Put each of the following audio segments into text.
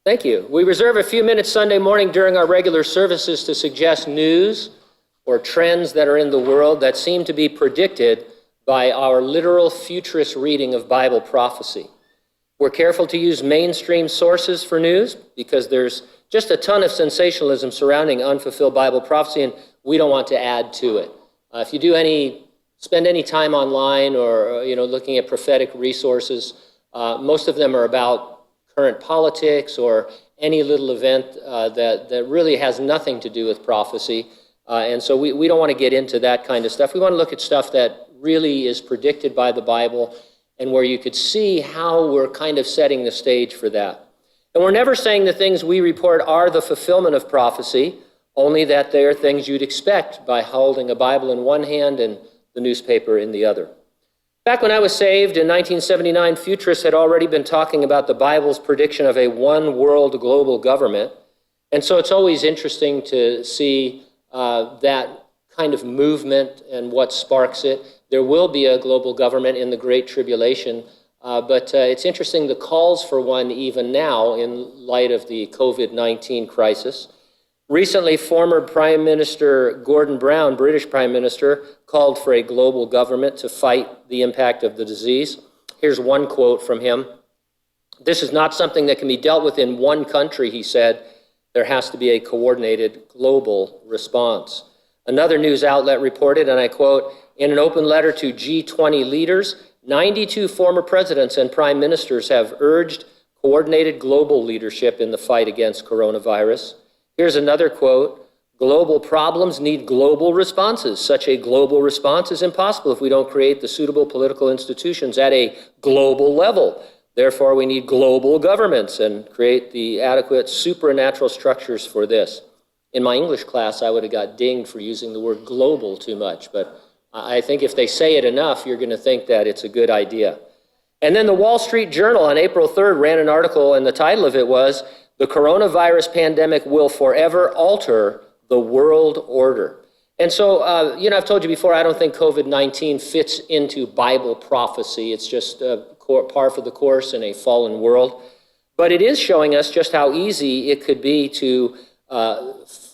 Thank you. We reserve a few minutes Sunday morning during our regular services to suggest news or trends that are in the world that seem to be predicted by our literal futurist reading of Bible prophecy. We're careful to use mainstream sources for news because there's just a ton of sensationalism surrounding unfulfilled Bible prophecy, and we don't want to add to it. If you spend any time online or looking at prophetic resources, most of them are about current politics or any little event that really has nothing to do with prophecy. And so we don't want to get into that kind of stuff. We want to look at stuff that really is predicted by the Bible and where you could see how we're kind of setting the stage for that. And we're never saying the things we report are the fulfillment of prophecy, only that they are things you'd expect by holding a Bible in one hand and the newspaper in the other. Back when I was saved in 1979, futurists had already been talking about the Bible's prediction of a one-world global government. And so it's always interesting to see that kind of movement and what sparks it. There will be a global government in the Great Tribulation, but it's interesting the calls for one even now in light of the COVID-19 crisis. Recently, former Prime Minister Gordon Brown, British Prime Minister, called for a global government to fight the impact of the disease. Here's one quote from him. "This is not something that can be dealt with in one country," he said. "There has to be a coordinated global response." Another news outlet reported, and I quote, "In an open letter to G20 leaders, 92 former presidents and prime ministers have urged coordinated global leadership in the fight against coronavirus." Here's another quote, "Global problems need global responses. Such a global response is impossible if we don't create the suitable political institutions at a global level. Therefore, we need global governments and create the adequate supernatural structures for this." In my English class, I would have got dinged for using the word global too much, but I think if they say it enough, you're going to think that it's a good idea. And then the Wall Street Journal on April 3rd ran an article, and the title of it was, "The Coronavirus Pandemic Will Forever Alter the World Order." And so, I've told you before, I don't think COVID-19 fits into Bible prophecy. It's just par for the course in a fallen world. But it is showing us just how easy it could be to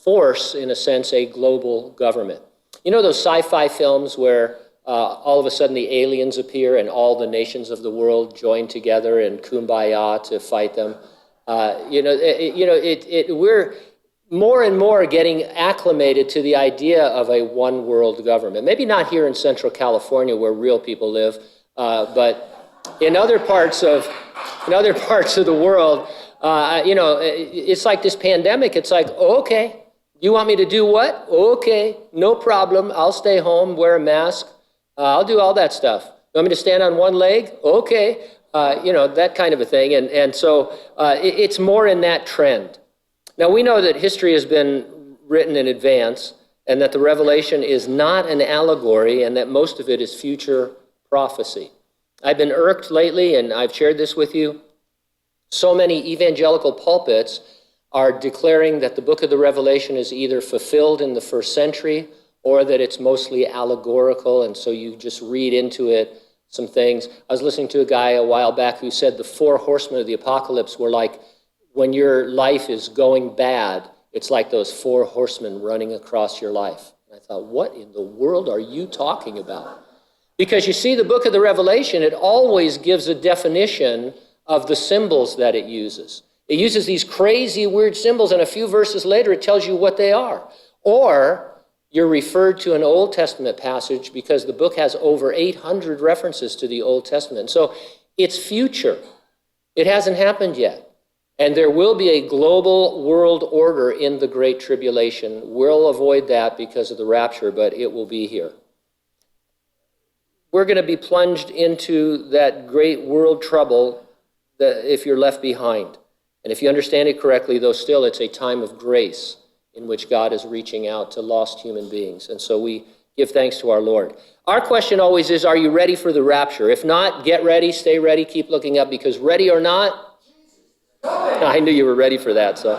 force, in a sense, a global government. You know those sci-fi films where all of a sudden the aliens appear and all the nations of the world join together in kumbaya to fight them? We're more and more getting acclimated to the idea of a one-world government. Maybe not here in Central California where real people live, but in other parts of the world, it's like this pandemic. It's like, okay, you want me to do what? Okay, no problem. I'll stay home, wear a mask. I'll do all that stuff. You want me to stand on one leg? Okay. That kind of a thing. And so it's more in that trend. Now, we know that history has been written in advance and that the Revelation is not an allegory and that most of it is future prophecy. I've been irked lately, and I've shared this with you. So many evangelical pulpits are declaring that the book of the Revelation is either fulfilled in the first century or that it's mostly allegorical, and so you just read into it some things. I was listening to a guy a while back who said the four horsemen of the apocalypse were like when your life is going bad, it's like those four horsemen running across your life. And I thought, what in the world are you talking about? Because you see, the book of the Revelation, it always gives a definition of the symbols that it uses. It uses these crazy, weird symbols, and a few verses later, it tells you what they are. Or you're referred to an Old Testament passage because the book has over 800 references to the Old Testament. So it's future. It hasn't happened yet. And there will be a global world order in the Great Tribulation. We'll avoid that because of the rapture, but it will be here. We're going to be plunged into that great world trouble that if you're left behind. And if you understand it correctly, though still it's a time of grace in which God is reaching out to lost human beings. And so we give thanks to our Lord. Our question always is, are you ready for the rapture? If not, get ready, stay ready, keep looking up, because ready or not, I knew you were ready for that, so.